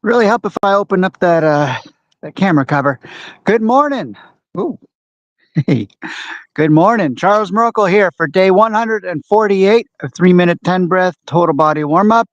Really help if I open up that camera cover. Good morning. Ooh, hey. Good morning. Charles Merkel here for day 148 of 3-minute 10 breath total body warm up.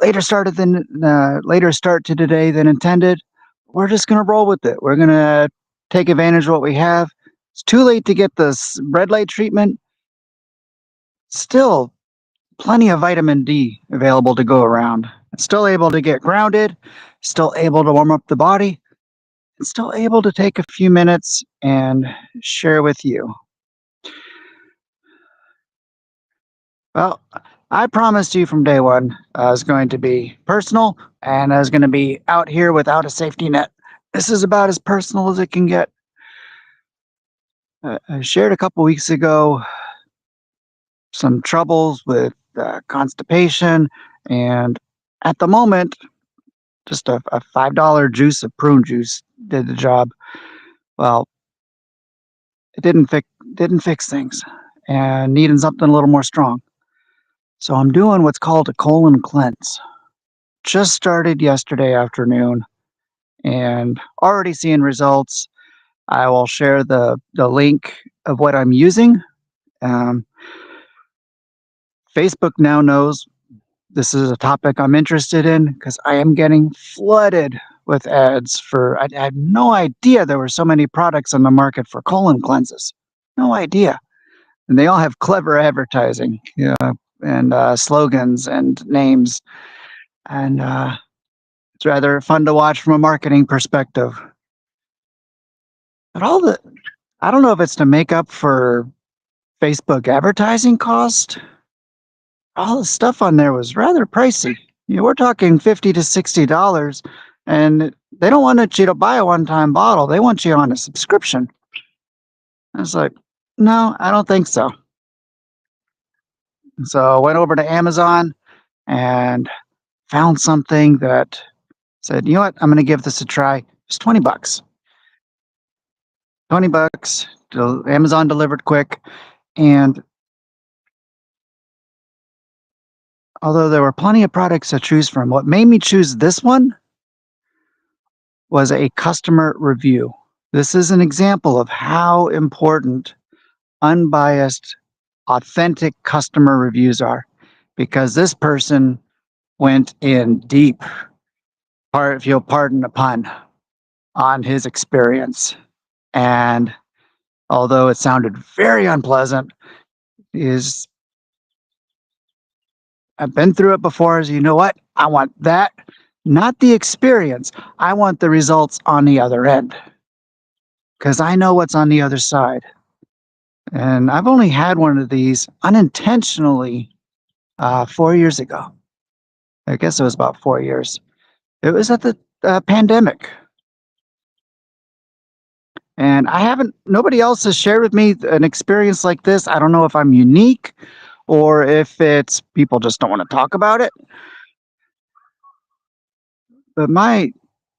Later start to today than intended. We're just gonna roll with it. We're gonna take advantage of what we have. It's too late to get this red light treatment. Still plenty of vitamin D available to go around. Still able to get grounded. Still able to warm up the body. Still able to take a few minutes and share with you. Well, I promised you from day one I was going to be personal and I was going to be out here without a safety net. This is about as personal as it can get. I shared a couple weeks ago some troubles with constipation, and at the moment, just a $5 juice of prune juice did the job. Well, it didn't fix things, and needing something a little more strong. So I'm doing what's called a colon cleanse. Just started yesterday afternoon and already seeing results. I will share the link of what I'm using. Um, Facebook now knows this is a topic I'm interested in because I am getting flooded with ads for. I had no idea there were so many products on the market for colon cleanses. No idea. And they all have clever advertising, and slogans and names. And it's rather fun to watch from a marketing perspective. But I don't know if it's to make up for Facebook advertising cost. All the stuff on there was rather pricey. We're talking $50 to $60, and they don't want you to buy a one-time bottle. They want you on a subscription. I was like, no, I don't think so. So I went over to Amazon and found something that said, you know what, I'm going to give this a try. It's $20. $20. Amazon delivered quick. And although there were plenty of products to choose from, what made me choose this one was a customer review. This is an example of how important unbiased, authentic customer reviews are, because this person went in deep, if you'll pardon the pun, on his experience. And although it sounded very unpleasant, is I've been through it before. As you know what? I want that, not the experience. I want the results on the other end, because I know what's on the other side. And I've only had one of these unintentionally 4 years ago. I guess it was about 4 years. It was at the pandemic. And nobody else has shared with me an experience like this. I don't know if I'm unique or if it's people just don't want to talk about it. But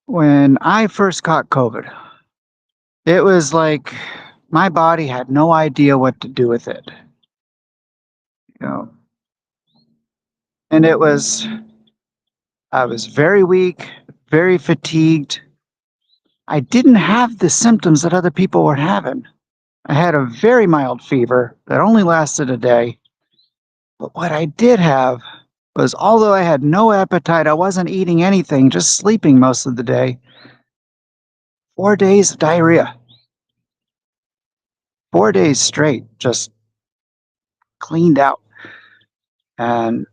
when I first caught COVID, it was like my body had no idea what to do with it. You know, and I was very weak, very fatigued. I didn't have the symptoms that other people were having. I had a very mild fever that only lasted a day. But what I did have was, although I had no appetite, I wasn't eating anything, just sleeping most of the day. 4 days of diarrhea. 4 days straight, just cleaned out. And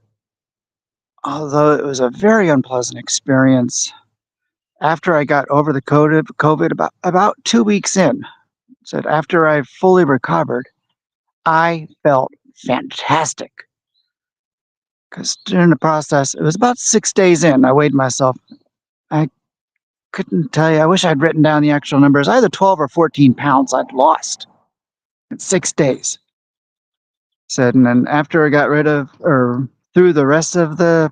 although it was a very unpleasant experience, after I got over the COVID about 2 weeks in, said after I fully recovered, I felt fantastic. Because during the process, it was about 6 days in, I weighed myself. I couldn't tell you. I wish I'd written down the actual numbers. Either 12 or 14 pounds I'd lost in 6 days. Said, and then after I got rid of, or through the rest of the,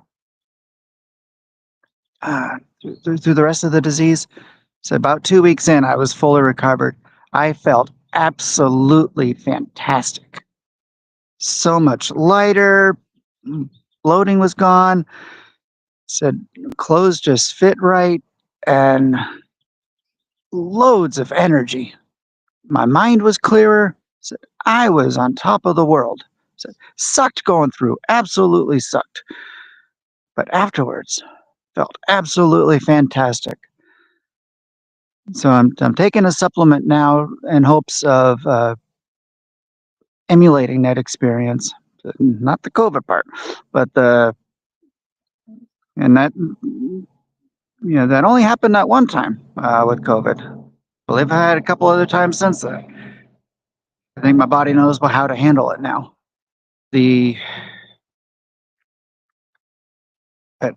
through the rest of the disease, so about 2 weeks in, I was fully recovered. I felt absolutely fantastic. So much lighter. Bloating was gone. Said clothes just fit right and loads of energy. My mind was clearer. Said I was on top of the world. Said sucked going through, absolutely sucked. But afterwards, felt absolutely fantastic. So I'm taking a supplement now in hopes of emulating that experience. Not the COVID part, but the and that that only happened that one time with COVID. I believe I had a couple other times since then. I think my body knows how to handle it now. The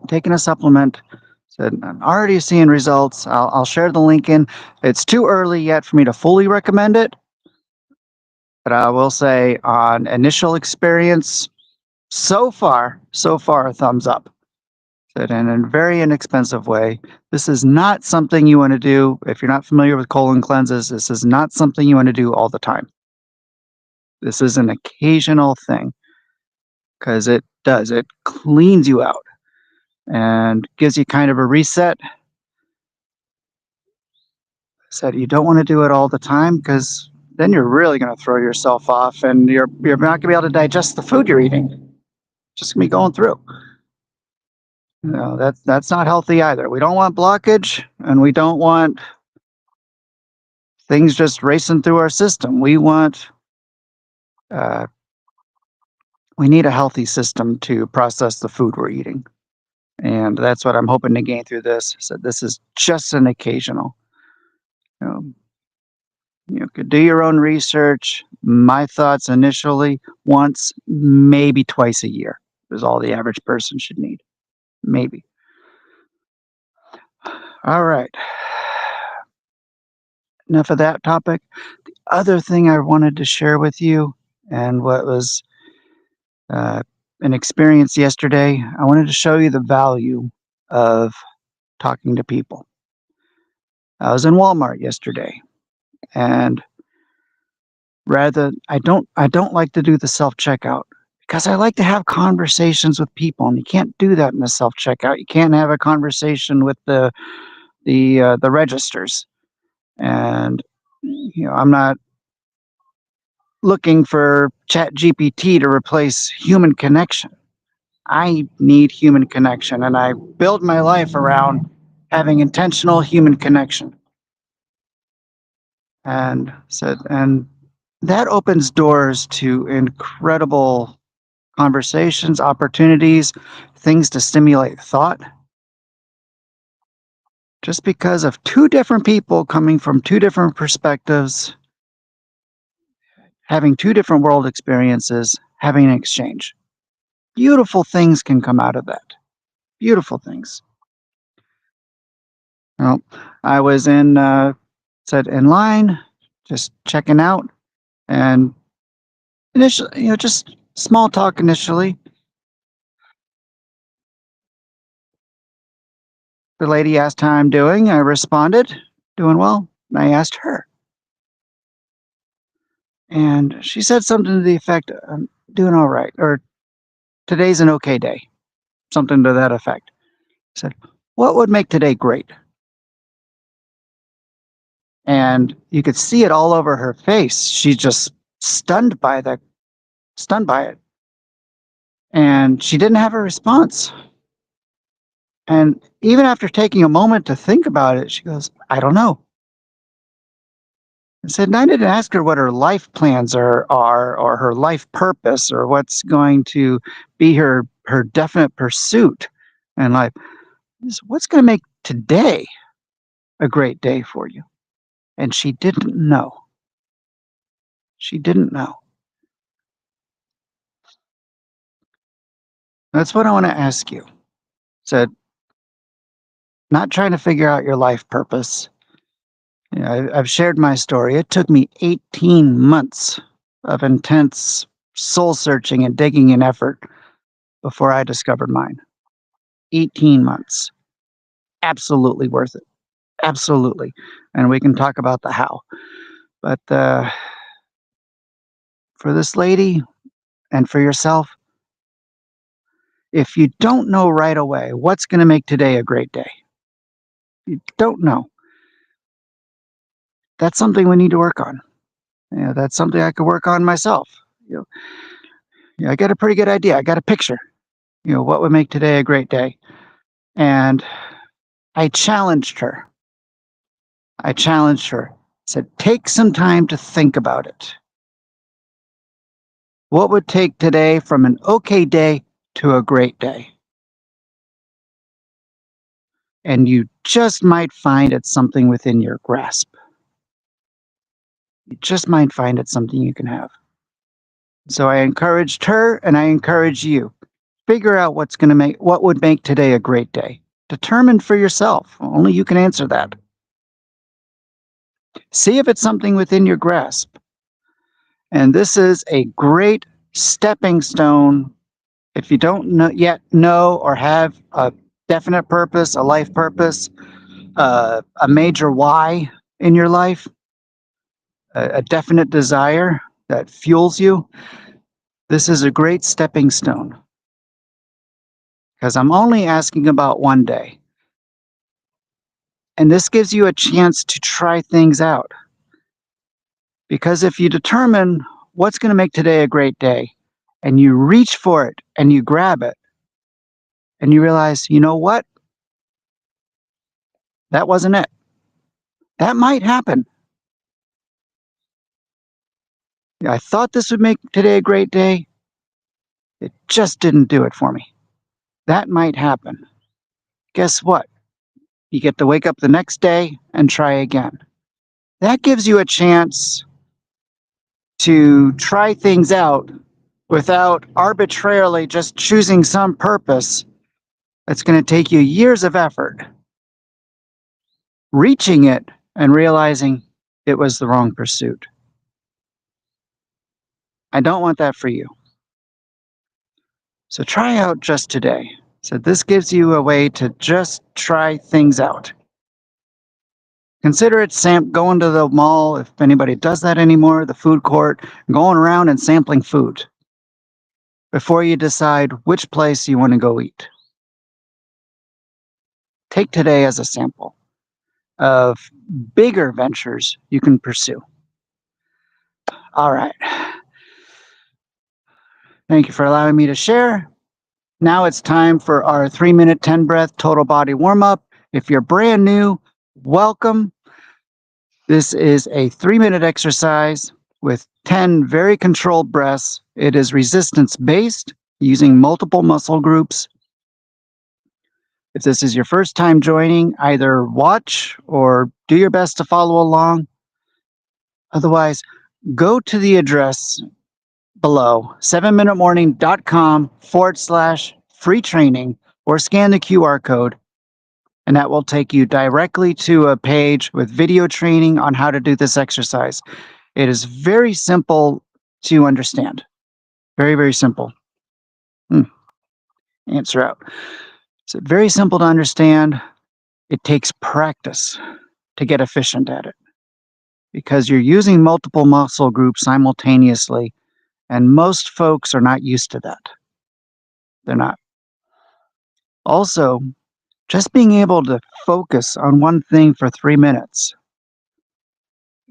taking a supplement. Said I'm already seeing results. I'll share the link in. It's too early yet for me to fully recommend it, but I will say on initial experience, so far, a thumbs up. Said in a very inexpensive way. This is not something you want to do if you're not familiar with colon cleanses. This is not something you want to do all the time. This is an occasional thing because it cleans you out and gives you kind of a reset. Said you don't want to do it all the time because then you're really going to throw yourself off and you're not going to be able to digest the food you're eating. Just going to be going through. That's not healthy either. We don't want blockage and we don't want things just racing through our system. Uh, we need a healthy system to process the food we're eating. And that's what I'm hoping to gain through this. So this is just an occasional. You know, you could do your own research. My thoughts initially, once, maybe twice a year is all the average person should need. Maybe. All right. Enough of that topic. The other thing I wanted to share with you, and what was uh, an experience yesterday, I wanted to show you the value of talking to people. I was in Walmart yesterday, and I don't like to do the self checkout because I like to have conversations with people, and you can't do that in the self checkout. You can't have a conversation with the registers, and I'm not looking for Chat GPT to replace human connection. I need human connection, and I build my life around having intentional human connection. And that opens doors to incredible conversations, opportunities, things to stimulate thought. Just because of two different people coming from two different perspectives, having two different world experiences, having an exchange. Beautiful things can come out of that. Beautiful things. Well, I was said in line, just checking out, and initially, just small talk initially. The lady asked how I'm doing. I responded, doing well. And I asked her. And she said something to the effect, I'm doing all right, or today's an okay day, something to that effect. I said, what would make today great? And you could see it all over her face. She's just stunned by it. And she didn't have a response. And even after taking a moment to think about it, she goes, I don't know. I said, and I didn't ask her what her life plans are or her life purpose or what's going to be her definite pursuit in life. What's going to make today a great day for you? And she didn't know. She didn't know. That's what I want to ask you. Said, not trying to figure out your life purpose. I've shared my story. It took me 18 months of intense soul searching and digging and effort before I discovered mine. 18 months. Absolutely worth it. Absolutely. And we can talk about the how. But for this lady and for yourself, If you don't know right away what's going to make today a great day, you don't know. That's something we need to work on. That's something I could work on myself. You know, I got a pretty good idea. I got a picture. What would make today a great day? And I challenged her. Said, take some time to think about it. What would take today from an okay day to a great day? And you just might find it's something within your grasp. You just might find it's something you can have. So I encouraged her and I encourage you. Figure out what would make today a great day. Determine for yourself. Only you can answer that. See if it's something within your grasp. And this is a great stepping stone. If you don't yet know or have a definite purpose, a life purpose, a major why in your life, a definite desire that fuels you, this is a great stepping stone. Because I'm only asking about one day. And this gives you a chance to try things out. Because if you determine what's going to make today a great day, and you reach for it and you grab it, and you realize, you know what? That wasn't it. That might happen. I thought this would make today a great day. It just didn't do it for me. That might happen. Guess what? You get to wake up the next day and try again. That gives you a chance to try things out without arbitrarily just choosing some purpose that's going to take you years of effort, reaching it and realizing it was the wrong pursuit. I don't want that for you. So try out just today. So this gives you a way to just try things out. Consider it going to the mall, if anybody does that anymore, the food court, going around and sampling food before you decide which place you want to go eat. Take today as a sample of bigger ventures you can pursue. All right. Thank you for allowing me to share. Now it's time for our 3-minute, 10 breath total body warm up. If you're brand new, welcome. This is a 3-minute exercise with 10 very controlled breaths. It is resistance based using multiple muscle groups. If this is your first time joining, either watch or do your best to follow along. Otherwise, go to the address below, 7minutemorning.com/free training, or scan the QR code, and that will take you directly to a page with video training on how to do this exercise. It is very simple to understand. Very, very simple. Answer out. So very simple to understand. It takes practice to get efficient at it because you're using multiple muscle groups simultaneously, and most folks are not used to that. They're not. Also, just being able to focus on one thing for 3 minutes.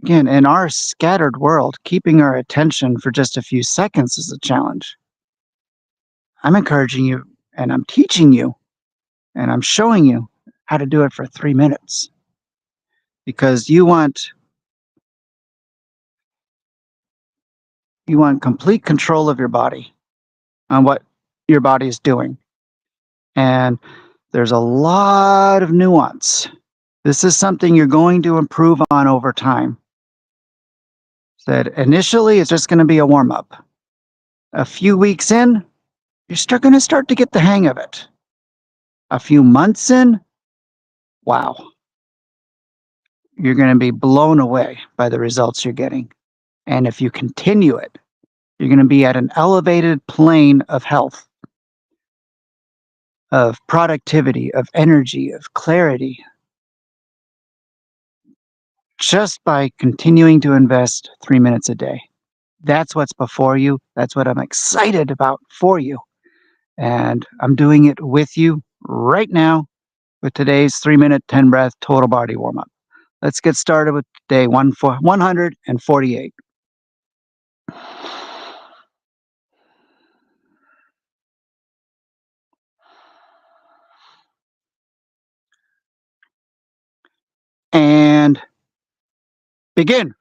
Again, in our scattered world, keeping our attention for just a few seconds is a challenge. I'm encouraging you and I'm teaching you and I'm showing you how to do it for 3 minutes because you want complete control of your body on what your body is doing. And there's a lot of nuance. This is something you're going to improve on over time. That initially it's just going to be a warm up. A few weeks in, you're going to start to get the hang of it. A few months in, wow, you're going to be blown away by the results you're getting. And if you continue it, you're going to be at an elevated plane of health, of productivity, of energy, of clarity, just by continuing to invest 3 minutes a day. That's what's before you. That's what I'm excited about for you. And I'm doing it with you right now with today's 3 minute, 10 breath total body warm up. Let's get started with day 148. And begin.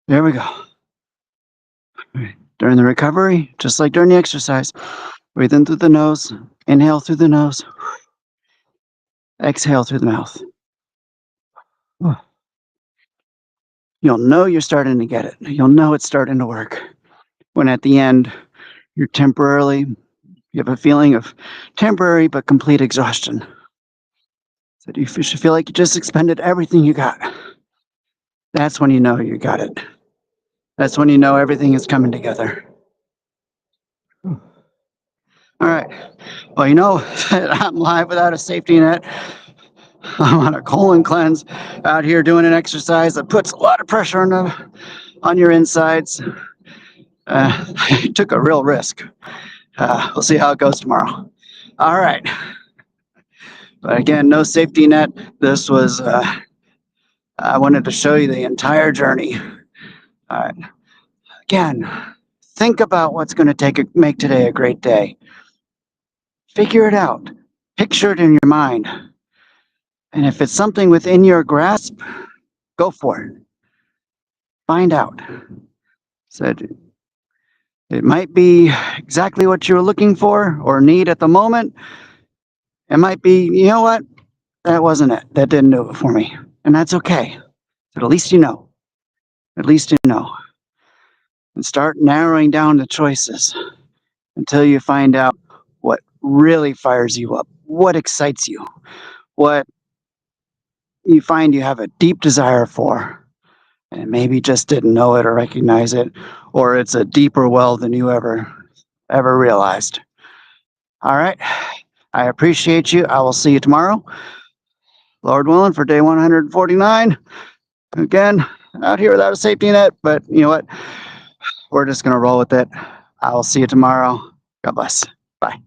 There we go. During the recovery, just like during the exercise, breathe in through the nose, inhale through the nose, exhale through the mouth. You'll know you're starting to get it. You'll know it's starting to work when at the end you're temporarily You have a feeling of temporary but complete exhaustion. So you should feel like you just expended everything you got. That's when you know you got it. That's when you know everything is coming together. All right. Well, you know, I'm live without a safety net. I'm on a colon cleanse out here doing an exercise that puts a lot of pressure on your insides. I took a real risk. We'll see how it goes tomorrow. All right. But again, no safety net. This was, I wanted to show you the entire journey. All right. Again, think about what's going to make today a great day. Figure it out. Picture it in your mind. And if it's something within your grasp, go for it. Find out. Said it might be exactly what you were looking for or need at the moment. It might be, you know what? That wasn't it. That didn't do it for me. And that's okay. But at least you know. At least you know. And start narrowing down the choices until you find out what really fires you up, what excites you, what you find you have a deep desire for, and maybe just didn't know it or recognize it, or it's a deeper well than you ever realized. All right. I appreciate you. I will see you tomorrow. Lord willing, for day 149. Again, out here without a safety net, but you know what? We're just going to roll with it. I will see you tomorrow. God bless. Bye.